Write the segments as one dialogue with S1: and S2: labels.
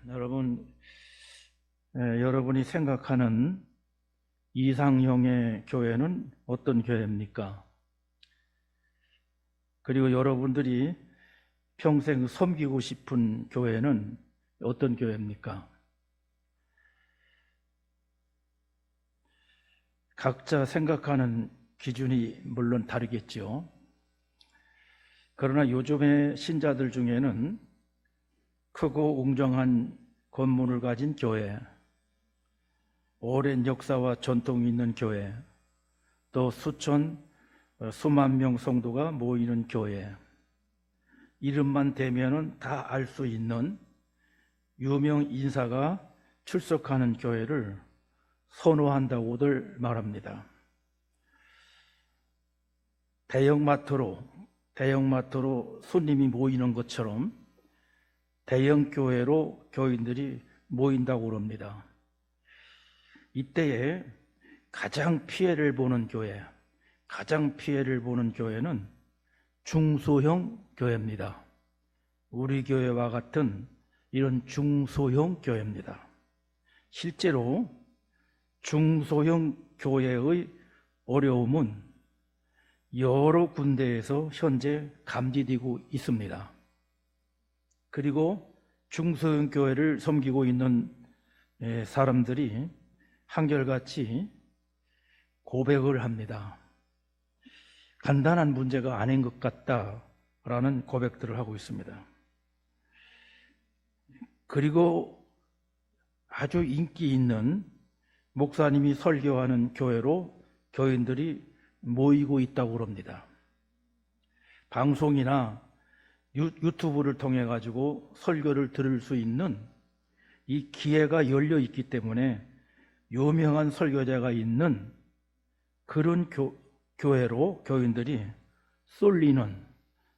S1: 여러분, 여러분이 생각하는 이상형의 교회는 어떤 교회입니까? 그리고 여러분들이 평생 섬기고 싶은 교회는 어떤 교회입니까? 각자 생각하는 기준이 물론 다르겠죠. 그러나 요즘의 신자들 중에는 크고 웅장한 건물을 가진 교회, 오랜 역사와 전통이 있는 교회, 또 수만 명 성도가 모이는 교회, 이름만 대면은 다 알 수 있는 유명 인사가 출석하는 교회를 선호한다고들 말합니다. 대형마트로 손님이 모이는 것처럼 대형 교회로 교인들이 모인다고 합니다. 이때에 가장 피해를 보는 교회는 중소형 교회입니다. 우리 교회와 같은 이런 중소형 교회입니다. 실제로 중소형 교회의 어려움은 여러 군데에서 현재 감지되고 있습니다. 그리고 중소형 교회를 섬기고 있는 사람들이 한결같이 고백을 합니다. 간단한 문제가 아닌 것 같다라는 고백들을 하고 있습니다. 그리고 아주 인기 있는 목사님이 설교하는 교회로 교인들이 모이고 있다고 합니다. 방송이나 유튜브를 통해 가지고 설교를 들을 수 있는 이 기회가 열려 있기 때문에 유명한 설교자가 있는 그런 교회로 교인들이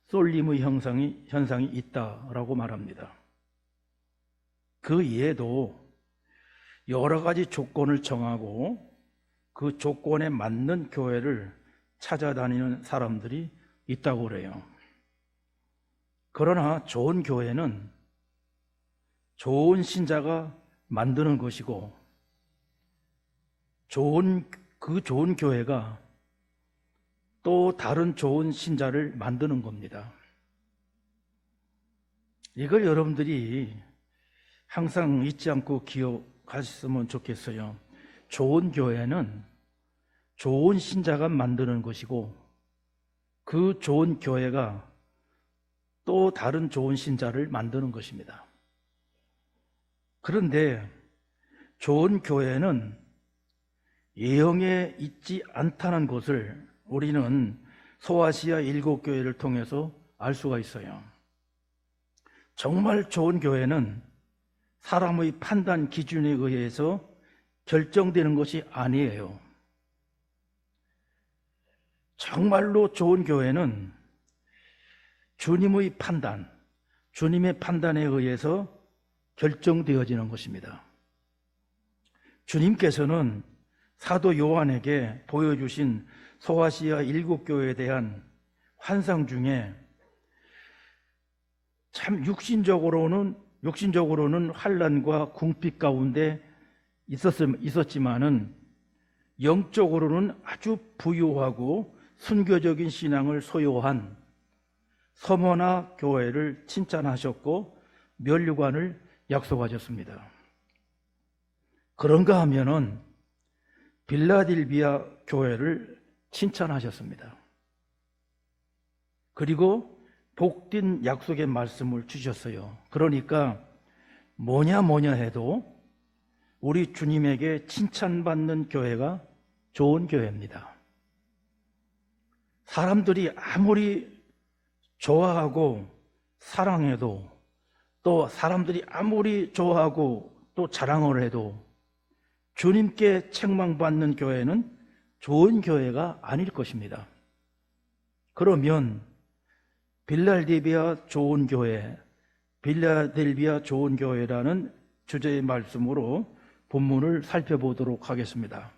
S1: 쏠림의 현상이 있다라고 말합니다. 그 이에도 여러 가지 조건을 정하고 그 조건에 맞는 교회를 찾아다니는 사람들이 있다고 그래요. 그러나 좋은 교회는 좋은 신자가 만드는 것이고 그 좋은 교회가 또 다른 좋은 신자를 만드는 겁니다. 이걸 여러분들이 항상 잊지 않고 기억하셨으면 좋겠어요. 좋은 교회는 좋은 신자가 만드는 것이고 그 좋은 교회가 또 다른 좋은 신자를 만드는 것입니다. 그런데 좋은 교회는 예형에 있지 않다는 것을 우리는 소아시아 7교회를 통해서 알 수가 있어요. 정말 좋은 교회는 사람의 판단 기준에 의해서 결정되는 것이 아니에요. 정말로 좋은 교회는 주님의 판단에 의해서 결정되어지는 것입니다. 주님께서는 사도 요한에게 보여주신 소아시아 7교회에 대한 환상 중에 참 육신적으로는 환난과 궁핍 가운데 있었지만은 영적으로는 아주 부유하고 순교적인 신앙을 소유한 서머나 교회를 칭찬하셨고 면류관을 약속하셨습니다. 그런가 하면은 빌라델비아 교회를 칭찬하셨습니다. 그리고 복된 약속의 말씀을 주셨어요. 그러니까 뭐냐 해도 우리 주님에게 칭찬받는 교회가 좋은 교회입니다. 사람들이 아무리 좋아하고 사랑해도 또 사람들이 아무리 좋아하고 또 자랑을 해도 주님께 책망받는 교회는 좋은 교회가 아닐 것입니다. 그러면 빌라델비아 좋은 교회라는 주제의 말씀으로 본문을 살펴보도록 하겠습니다.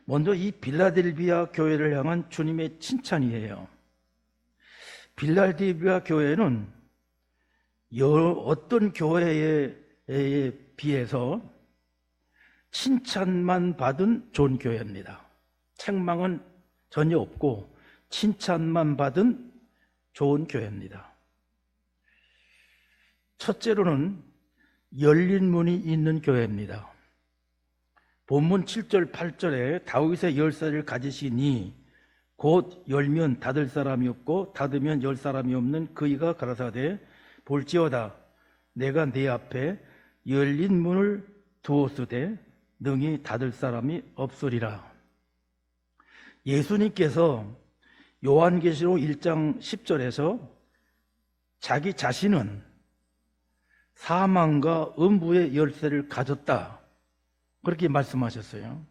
S1: 먼저 이 빌라델비아 교회를 향한 주님의 칭찬이에요. 빌라델비아 교회는 어떤 교회에 비해서 칭찬만 받은 좋은 교회입니다. 책망은 전혀 없고 칭찬만 받은 좋은 교회입니다. 첫째로는 열린 문이 있는 교회입니다. 본문 7절 8절에 다윗의 열쇠를 가지시니 곧 열면 닫을 사람이 없고 닫으면 열 사람이 없는 그이가 가라사대 볼지어다 내가 네 앞에 열린 문을 두었으되 능히 닫을 사람이 없으리라. 예수님께서 요한계시록 1장 10절에서 자기 자신은 사망과 음부의 열쇠를 가졌다 그렇게 말씀하셨어요.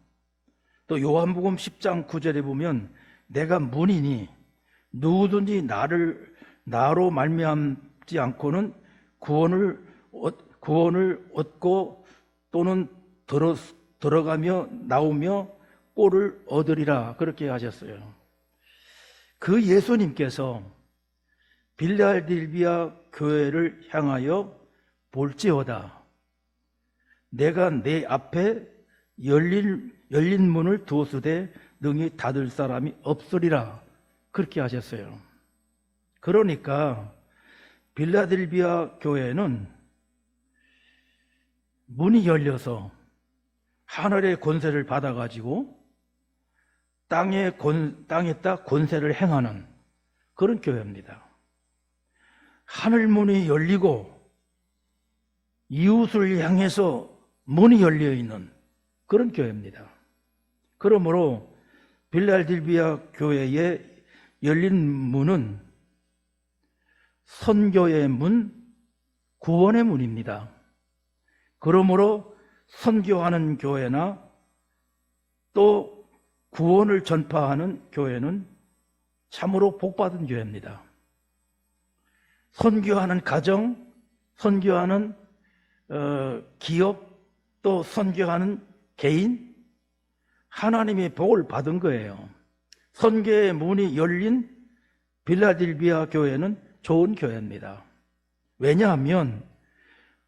S1: 또 요한복음 10장 9절에 보면 내가 문이니 누구든지 나로 말미암지 않고는 구원을 얻고 또는 들어가며 나오며 꼴을 얻으리라 그렇게 하셨어요. 그 예수님께서 빌라델비아 교회를 향하여 볼지어다 내가 내 앞에 열린 문을 두었으되 능히 닫을 사람이 없으리라 그렇게 하셨어요. 그러니까 빌라델비아 교회는 문이 열려서 하늘의 권세를 받아가지고 땅에다 권세를 행하는 그런 교회입니다. 하늘 문이 열리고 이웃을 향해서 문이 열려 있는 그런 교회입니다. 그러므로 빌라델비아 교회의 열린 문은 선교의 문, 구원의 문입니다. 그러므로 선교하는 교회나 또 구원을 전파하는 교회는 참으로 복받은 교회입니다. 선교하는 가정, 선교하는 기업, 또 선교하는 개인, 하나님의 복을 받은 거예요. 선교의 문이 열린 빌라델비아 교회는 좋은 교회입니다. 왜냐하면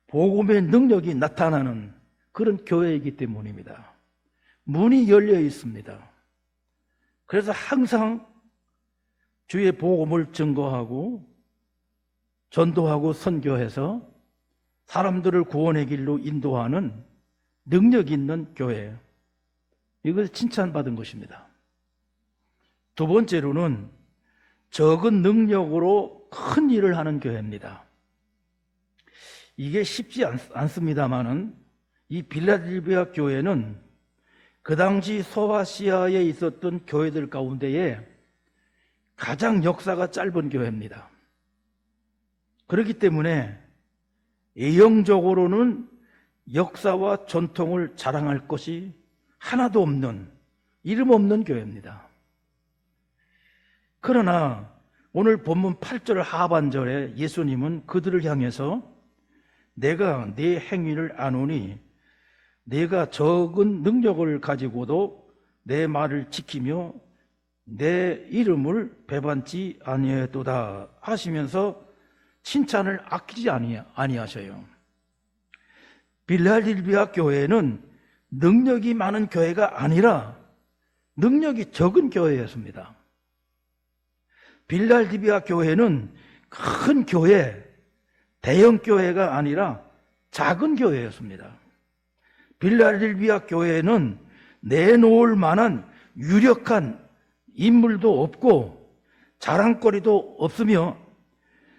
S1: 복음의 능력이 나타나는 그런 교회이기 때문입니다. 문이 열려 있습니다. 그래서 항상 주의 복음을 증거하고 전도하고 선교해서 사람들을 구원의 길로 인도하는 능력 있는 교회, 이것을 칭찬받은 것입니다. 두 번째로는 적은 능력으로 큰 일을 하는 교회입니다. 이게 쉽지 않습니다만은 이 빌라델비아 교회는 그 당시 소아시아에 있었던 교회들 가운데에 가장 역사가 짧은 교회입니다. 그렇기 때문에 예형적으로는 역사와 전통을 자랑할 것이 하나도 없는, 이름 없는 교회입니다. 그러나 오늘 본문 8절 하반절에 예수님은 그들을 향해서 내가 네 행위를 아노니 내가 적은 능력을 가지고도 내 말을 지키며 내 이름을 배반치 아니하도다 하시면서 칭찬을 아끼지 아니하셔요. 빌라델비아 교회는 능력이 많은 교회가 아니라 능력이 적은 교회였습니다. 빌라델비아 교회는 큰 교회, 대형 교회가 아니라 작은 교회였습니다. 빌라델비아 교회는 내놓을 만한 유력한 인물도 없고 자랑거리도 없으며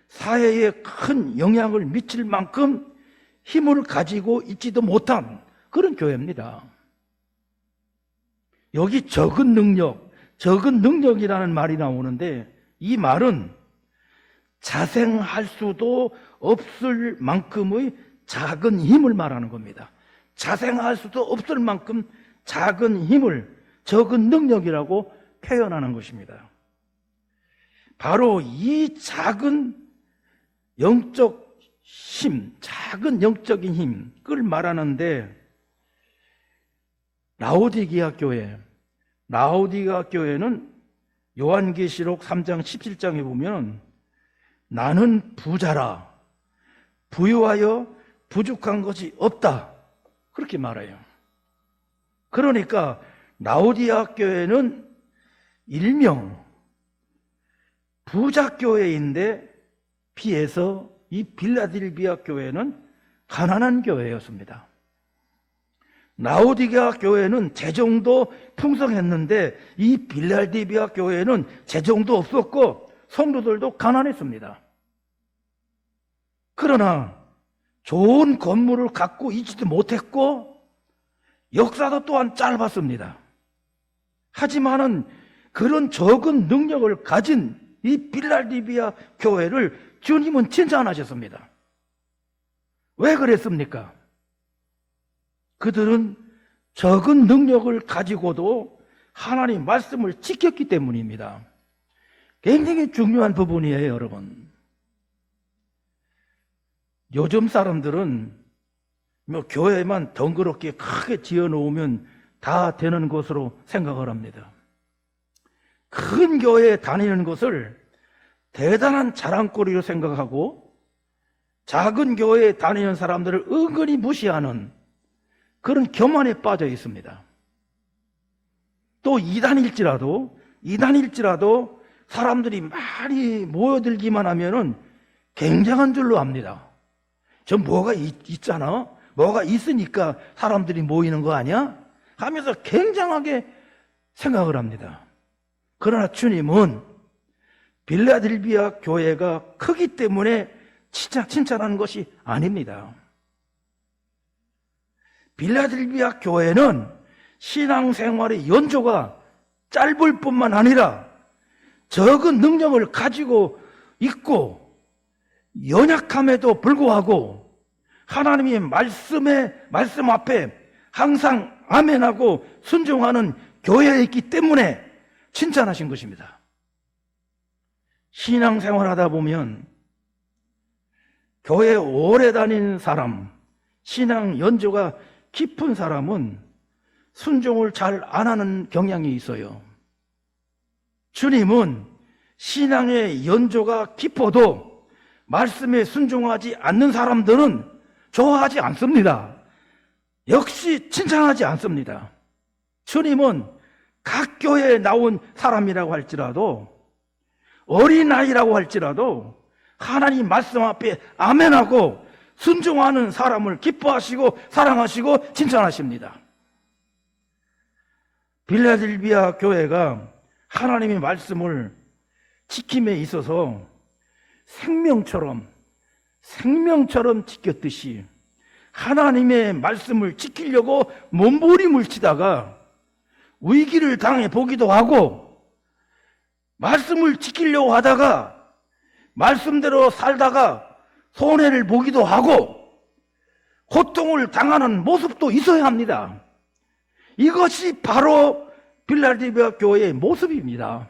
S1: 사회에 큰 영향을 미칠 만큼 힘을 가지고 있지도 못한 그런 교회입니다. 여기 적은 능력이라는 말이 나오는데 이 말은 자생할 수도 없을 만큼의 작은 힘을 말하는 겁니다. 자생할 수도 없을 만큼 작은 힘을, 적은 능력이라고 표현하는 것입니다. 바로 이 작은 영적 힘, 작은 영적인 힘, 그걸 말하는데 라오디게아 교회는 요한계시록 3장 17장에 보면 나는 부자라 부유하여 부족한 것이 없다. 그렇게 말해요. 그러니까 라오디게아 교회는 일명 부자 교회인데 비해서 이 빌라델비아 교회는 가난한 교회였습니다. 라오디게아 교회는 재정도 풍성했는데 이 빌라델비아 교회는 재정도 없었고 성도들도 가난했습니다. 그러나 좋은 건물을 갖고 있지도 못했고 역사도 또한 짧았습니다. 하지만은 그런 적은 능력을 가진 이 빌라델비아 교회를 주님은 칭찬하셨습니다. 왜 그랬습니까? 그들은 적은 능력을 가지고도 하나님 말씀을 지켰기 때문입니다. 굉장히 중요한 부분이에요, 여러분. 요즘 사람들은 뭐 교회만 덩그럽게 크게 지어놓으면 다 되는 것으로 생각을 합니다. 큰 교회에 다니는 것을 대단한 자랑거리로 생각하고 작은 교회에 다니는 사람들을 은근히 무시하는 그런 교만에 빠져 있습니다. 또 이단일지라도 사람들이 많이 모여들기만 하면은 굉장한 줄로 압니다. 저 뭐가 있잖아? 뭐가 있으니까 사람들이 모이는 거 아니야? 하면서 굉장하게 생각을 합니다. 그러나 주님은 빌라델비아 교회가 크기 때문에 칭찬하는 것이 아닙니다. 빌라델비아 교회는 신앙생활의 연조가 짧을 뿐만 아니라 적은 능력을 가지고 있고 연약함에도 불구하고 하나님의 말씀 앞에 항상 아멘하고 순종하는 교회였기 때문에 칭찬하신 것입니다. 신앙생활하다 보면 교회 오래 다니는 사람, 신앙 연조가 깊은 사람은 순종을 잘 안 하는 경향이 있어요. 주님은 신앙의 연조가 깊어도 말씀에 순종하지 않는 사람들은 좋아하지 않습니다. 역시 칭찬하지 않습니다. 주님은 각 교회에 나온 사람이라고 할지라도 어린아이라고 할지라도 하나님 말씀 앞에 아멘하고 순종하는 사람을 기뻐하시고 사랑하시고 칭찬하십니다. 빌라델비아 교회가 하나님의 말씀을 지킴에 있어서 생명처럼 지켰듯이 하나님의 말씀을 지키려고 몸부림을 치다가 위기를 당해 보기도 하고 말씀을 지키려고 하다가 말씀대로 살다가 손해를 보기도 하고 고통을 당하는 모습도 있어야 합니다. 이것이 바로 빌라델비아 교회의 모습입니다.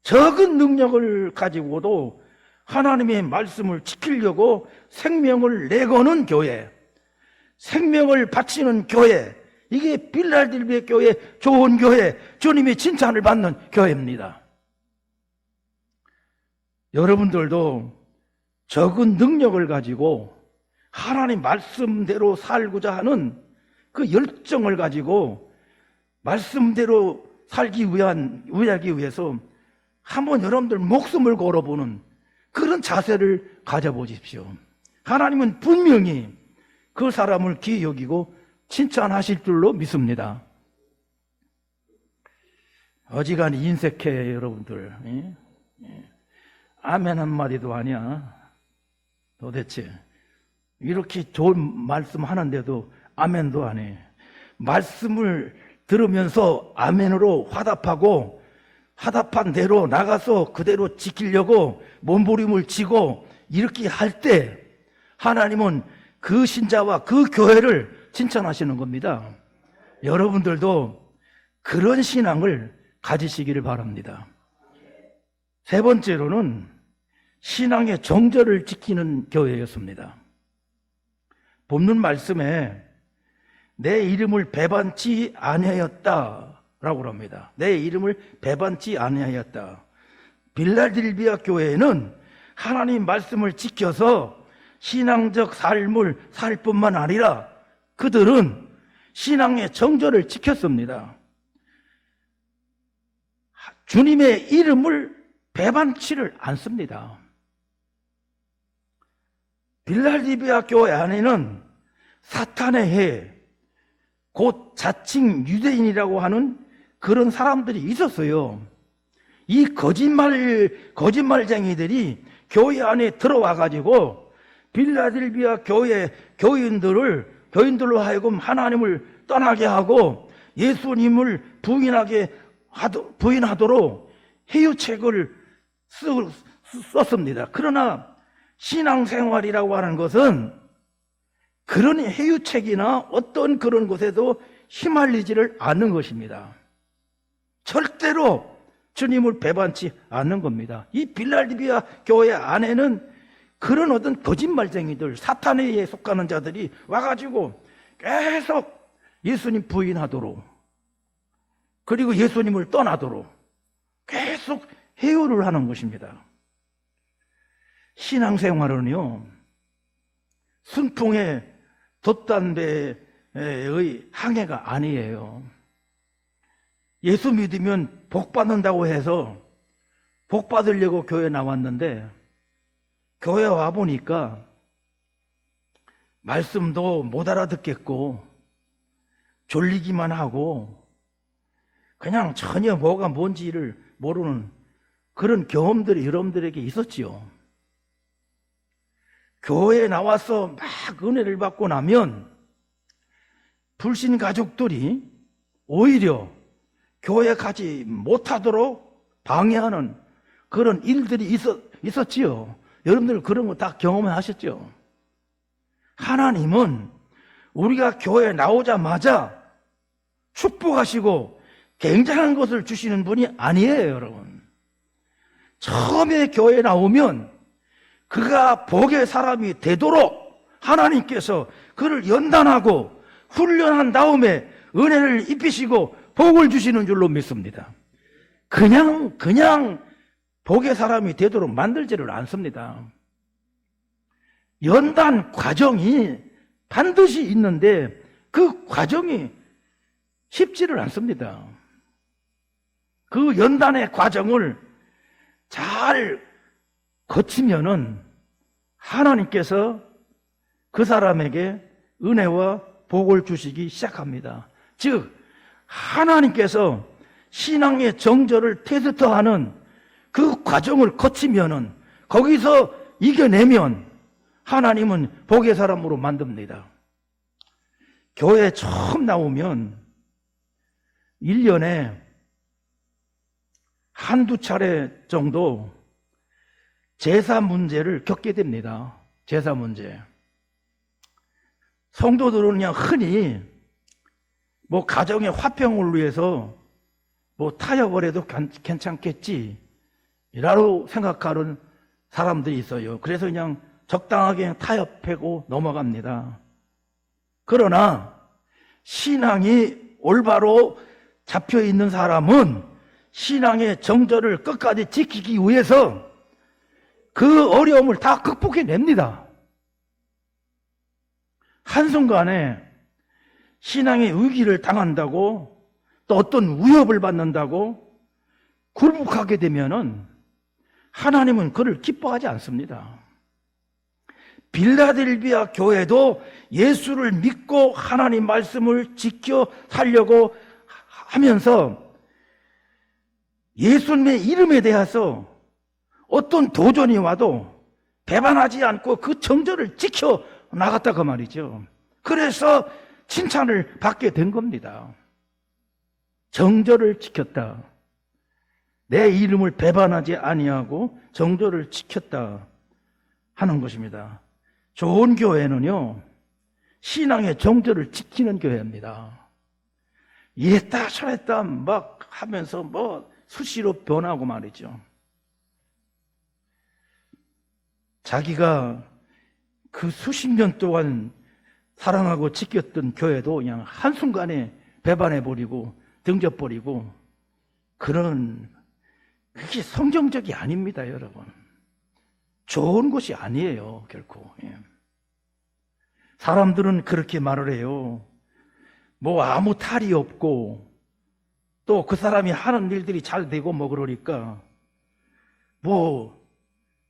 S1: 적은 능력을 가지고도 하나님의 말씀을 지키려고 생명을 내거는 교회, 생명을 바치는 교회, 이게 빌라델비아 교회, 좋은 교회, 주님의 칭찬을 받는 교회입니다. 여러분들도 적은 능력을 가지고 하나님 말씀대로 살고자 하는 그 열정을 가지고 말씀대로 살기 위해서 한번 여러분들 목숨을 걸어보는 그런 자세를 가져보십시오. 하나님은 분명히 그 사람을 귀히 여기고 칭찬하실 줄로 믿습니다. 어지간히 인색해 여러분들. 아멘 한마디도 아니야. 도대체 이렇게 좋은 말씀 하는데도 아멘도 안 해. 말씀을 들으면서 아멘으로 화답한 대로 나가서 그대로 지키려고 몸부림을 치고 이렇게 할 때 하나님은 그 신자와 그 교회를 칭찬하시는 겁니다. 여러분들도 그런 신앙을 가지시기를 바랍니다. 세 번째로는 신앙의 정절을 지키는 교회였습니다. 본문 말씀에 내 이름을 배반치 아니하였다라고 합니다. 내 이름을 배반치 아니하였다. 빌라델비아 교회는 하나님 말씀을 지켜서 신앙적 삶을 살 뿐만 아니라 그들은 신앙의 정절을 지켰습니다. 주님의 이름을 배반치를 않습니다. 빌라델비아 교회 안에는 사탄의 해, 곧 자칭 유대인이라고 하는 그런 사람들이 있었어요. 이 거짓말쟁이들이 교회 안에 들어와 가지고 빌라델비아 교회 교인들로 하여금 하나님을 떠나게 하고 예수님을 부인하도록 해유책을 썼습니다. 그러나 신앙생활이라고 하는 것은 그런 해유책이나 어떤 그런 곳에도 휘말리지를 않는 것입니다. 절대로 주님을 배반치 않는 겁니다. 이 빌라델비아 교회 안에는 그런 어떤 거짓말쟁이들, 사탄에 속하는 자들이 와가지고 계속 예수님 부인하도록, 그리고 예수님을 떠나도록 계속 해유를 하는 것입니다. 신앙생활은요, 순풍의 돛담배의 항해가 아니에요. 예수 믿으면 복 받는다고 해서 복 받으려고 교회 나왔는데 교회 와보니까 말씀도 못 알아듣겠고 졸리기만 하고 그냥 전혀 뭐가 뭔지를 모르는 그런 경험들이 여러분들에게 있었지요. 교회에 나와서 막 은혜를 받고 나면 불신 가족들이 오히려 교회 가지 못하도록 방해하는 그런 일들이 있었지요. 여러분들 그런 거 다 경험하셨죠? 하나님은 우리가 교회에 나오자마자 축복하시고 굉장한 것을 주시는 분이 아니에요, 여러분. 처음에 교회에 나오면 그가 복의 사람이 되도록 하나님께서 그를 연단하고 훈련한 다음에 은혜를 입히시고 복을 주시는 줄로 믿습니다. 그냥 복의 사람이 되도록 만들지를 않습니다. 연단 과정이 반드시 있는데 그 과정이 쉽지를 않습니다. 그 연단의 과정을 잘 거치면은 하나님께서 그 사람에게 은혜와 복을 주시기 시작합니다. 즉 하나님께서 신앙의 정절을 테스트하는 그 과정을 거치면은 거기서 이겨내면 하나님은 복의 사람으로 만듭니다. 교회에 처음 나오면 1년에 한두 차례 정도 제사 문제를 겪게 됩니다. 제사 문제. 성도들은 그냥 흔히 뭐 가정의 화평을 위해서 뭐 타협을 해도 괜찮겠지 라고 생각하는 사람들이 있어요. 그래서 그냥 적당하게 타협하고 넘어갑니다. 그러나 신앙이 올바로 잡혀 있는 사람은 신앙의 정절을 끝까지 지키기 위해서 그 어려움을 다 극복해냅니다. 한순간에 신앙의 위기를 당한다고 또 어떤 위협을 받는다고 굴복하게 되면은 하나님은 그를 기뻐하지 않습니다. 빌라델비아 교회도 예수를 믿고 하나님 말씀을 지켜 살려고 하면서 예수님의 이름에 대해서 어떤 도전이 와도 배반하지 않고 그 정절을 지켜 나갔다고 말이죠. 그래서 칭찬을 받게 된 겁니다. 정절을 지켰다. 내 이름을 배반하지 아니하고 정절을 지켰다 하는 것입니다. 좋은 교회는요, 신앙의 정절을 지키는 교회입니다. 이랬다 저랬다 막 하면서 뭐 수시로 변하고 말이죠. 자기가 그 수십 년 동안 사랑하고 지켰던 교회도 그냥 한순간에 배반해버리고 등져버리고 그런, 그게 성경적이 아닙니다, 여러분. 좋은 것이 아니에요, 결코. 예. 사람들은 그렇게 말을 해요. 뭐 아무 탈이 없고 또 그 사람이 하는 일들이 잘 되고 뭐 그러니까 뭐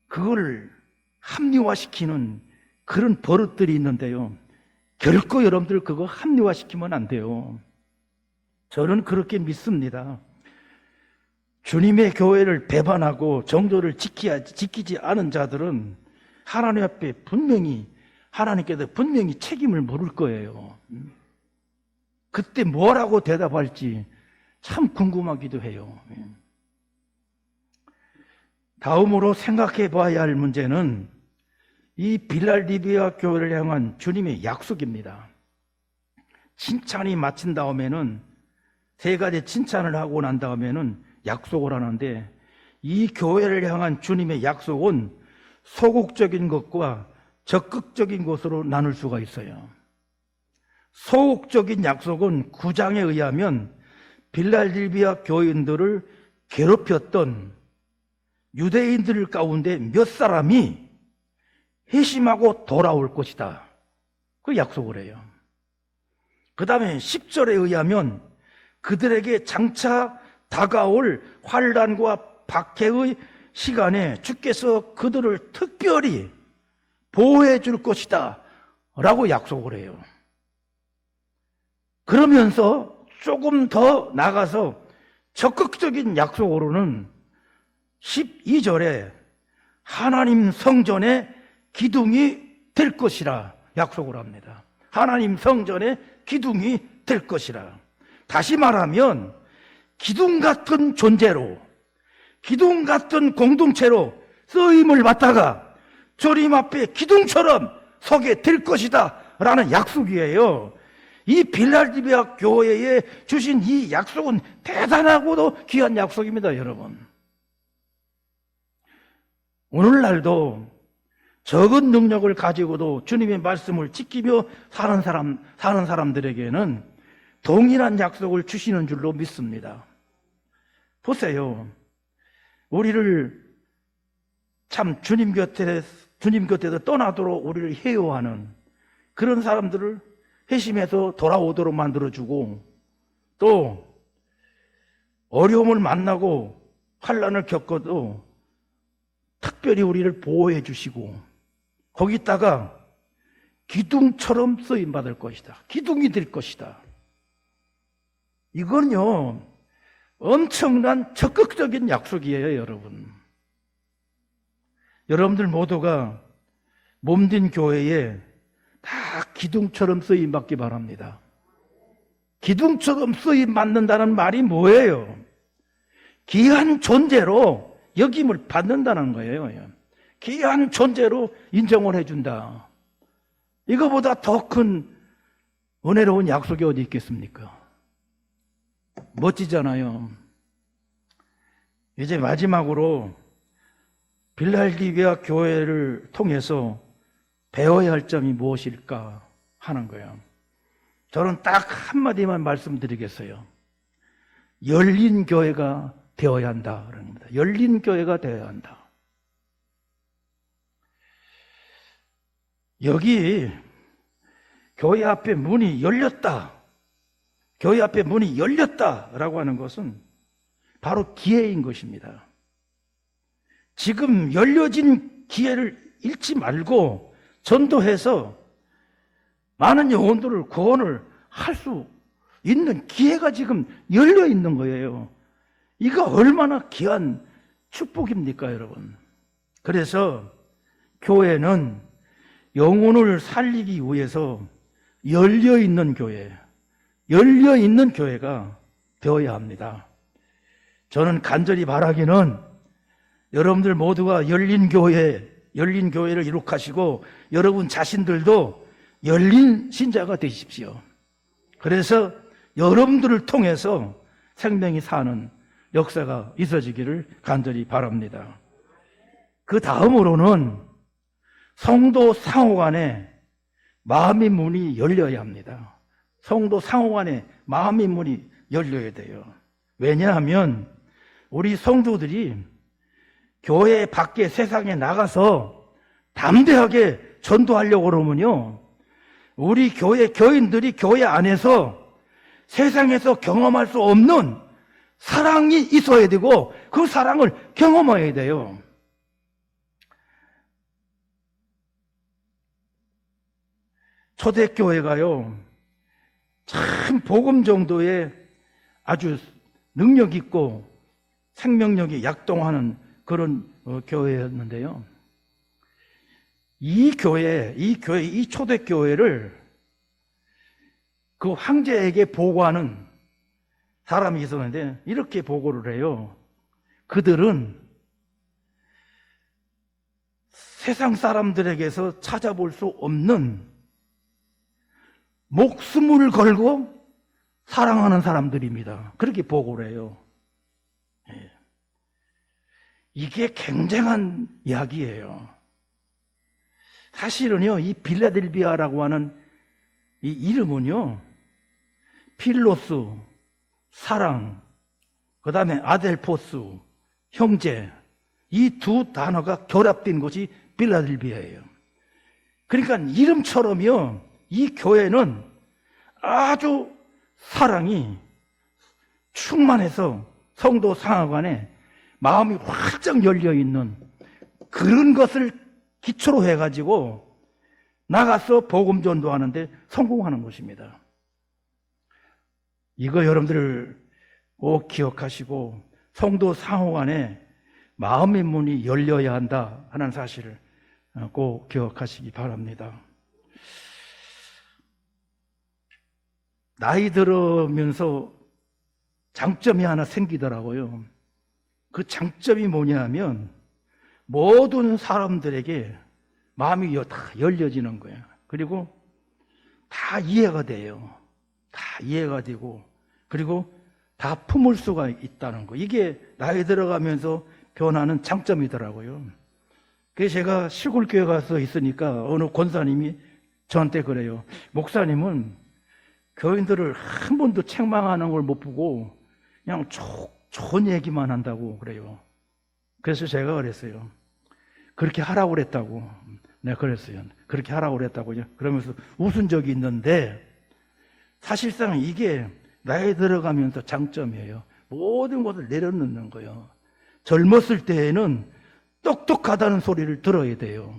S1: 그걸 합리화시키는 그런 버릇들이 있는데요. 결코 여러분들 그거 합리화시키면 안 돼요. 저는 그렇게 믿습니다. 주님의 교회를 배반하고 정도를 지키지 않은 자들은 하나님 앞에 하나님께서 분명히 책임을 물을 거예요. 그때 뭐라고 대답할지 참 궁금하기도 해요. 다음으로 생각해 봐야 할 문제는 이 빌랄디비아 교회를 향한 주님의 약속입니다. 칭찬이 마친 다음에는 세 가지 칭찬을 하고 난 다음에는 약속을 하는데 이 교회를 향한 주님의 약속은 소극적인 것과 적극적인 것으로 나눌 수가 있어요. 소극적인 약속은 9장에 의하면 빌랄디비아 교인들을 괴롭혔던 유대인들 가운데 몇 사람이 회심하고 돌아올 것이다. 그 약속을 해요. 그 다음에 10절에 의하면 그들에게 장차 다가올 환난과 박해의 시간에 주께서 그들을 특별히 보호해 줄 것이다 라고 약속을 해요. 그러면서 조금 더 나가서 적극적인 약속으로는 12절에 하나님 성전의 기둥이 될 것이라 약속을 합니다. 하나님 성전의 기둥이 될 것이라. 다시 말하면 기둥 같은 존재로, 기둥 같은 공동체로 쓰임을 받다가 주님 앞에 기둥처럼 서게 될 것이다 라는 약속이에요. 이 빌랄디비아 교회에 주신 이 약속은 대단하고도 귀한 약속입니다, 여러분. 오늘날도 적은 능력을 가지고도 주님의 말씀을 지키며 사는 사람들에게는 동일한 약속을 주시는 줄로 믿습니다. 보세요. 우리를 참 주님 곁에서 떠나도록 우리를 해요하는 그런 사람들을 회심해서 돌아오도록 만들어주고 또 어려움을 만나고 환난을 겪어도 특별히 우리를 보호해 주시고 거기다가 기둥처럼 쓰임받을 것이다. 기둥이 될 것이다. 이건요 엄청난 적극적인 약속이에요, 여러분. 여러분들 모두가 몸된 교회에 다 기둥처럼 쓰임받기 바랍니다. 기둥처럼 쓰임받는다는 말이 뭐예요? 귀한 존재로 여김을 받는다는 거예요. 귀한 존재로 인정을 해준다. 이거보다 더 큰 은혜로운 약속이 어디 있겠습니까? 멋지잖아요. 이제 마지막으로 빌랄디비아 교회를 통해서 배워야 할 점이 무엇일까 하는 거예요. 저는 딱 한마디만 말씀드리겠어요. 열린 교회가 되어야 한다. 그럽니다. 열린 교회가 되어야 한다. 여기 교회 앞에 문이 열렸다. 교회 앞에 문이 열렸다라고 하는 것은 바로 기회인 것입니다. 지금 열려진 기회를 잃지 말고 전도해서 많은 영혼들을 구원을 할 수 있는 기회가 지금 열려 있는 거예요. 이거 얼마나 귀한 축복입니까, 여러분? 그래서 교회는 영혼을 살리기 위해서 열려있는 교회, 열려있는 교회가 되어야 합니다. 저는 간절히 바라기는 여러분들 모두가 열린 교회를 이룩하시고 여러분 자신들도 열린 신자가 되십시오. 그래서 여러분들을 통해서 생명이 사는 역사가 있어지기를 간절히 바랍니다. 그 다음으로는 성도 상호간에 마음의 문이 열려야 합니다. 성도 상호간에 마음의 문이 열려야 돼요. 왜냐하면 우리 성도들이 교회 밖에 세상에 나가서 담대하게 전도하려고 그러면요, 우리 교인들이 교회 안에서 세상에서 경험할 수 없는 사랑이 있어야 되고 그 사랑을 경험해야 돼요. 초대교회가요, 참 복음 정도의 아주 능력 있고 생명력이 약동하는 그런 교회였는데요. 이 초대교회를 그 황제에게 보고하는 사람이 있었는데 이렇게 보고를 해요. 그들은 세상 사람들에게서 찾아볼 수 없는 목숨을 걸고 사랑하는 사람들입니다. 그렇게 보고를 해요. 이게 굉장한 이야기예요. 사실은요, 이 빌라델비아라고 하는 이 이름은요, 필로스, 사랑, 그 다음에 아델포스, 형제, 이 두 단어가 결합된 것이 빌라델비아예요. 그러니까 이름처럼요, 이 교회는 아주 사랑이 충만해서 성도 상하간에 마음이 활짝 열려있는 그런 것을 기초로 해가지고 나가서 복음 전도하는데 성공하는 것입니다. 이거 여러분들 꼭 기억하시고 성도 상호간에 마음의 문이 열려야 한다 하는 사실을 꼭 기억하시기 바랍니다. 나이 들으면서 장점이 하나 생기더라고요. 그 장점이 뭐냐면 모든 사람들에게 마음이 다 열려지는 거예요. 그리고 다 이해가 돼요. 다 이해가 되고 그리고 다 품을 수가 있다는 거. 이게 나이 들어가면서 변하는 장점이더라고요. 그래서 제가 시골 교회 가서 있으니까 어느 권사님이 저한테 그래요. 목사님은 교인들을 한 번도 책망하는 걸 못 보고 그냥 좋은 얘기만 한다고 그래요. 그래서 제가 그랬어요. 그렇게 하라고 그랬다고. 내가 그랬어요. 그렇게 하라고 그랬다고요. 그러면서 웃은 적이 있는데 사실상 이게 나이 들어가면서 장점이에요. 모든 것을 내려놓는 거예요. 젊었을 때에는 똑똑하다는 소리를 들어야 돼요.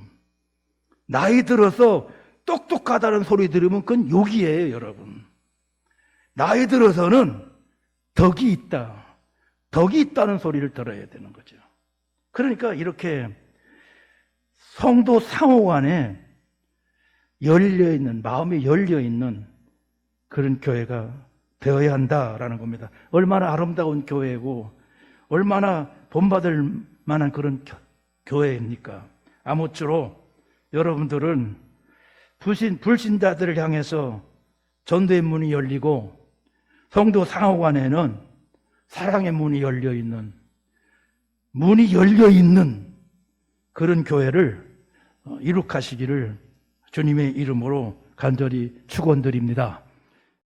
S1: 나이 들어서 똑똑하다는 소리 들으면 그건 욕이에요, 여러분. 나이 들어서는 덕이 있다. 덕이 있다는 소리를 들어야 되는 거죠. 그러니까 이렇게 성도 상호간에 열려있는, 마음이 열려있는 그런 교회가 되어야 한다라는 겁니다. 얼마나 아름다운 교회고 얼마나 본받을 만한 그런 교회입니까? 아무쪼록 여러분들은 불신자들을 향해서 전도의 문이 열리고 성도 상호간에는 사랑의 문이 열려있는 그런 교회를 이룩하시기를 주님의 이름으로 간절히 축원드립니다.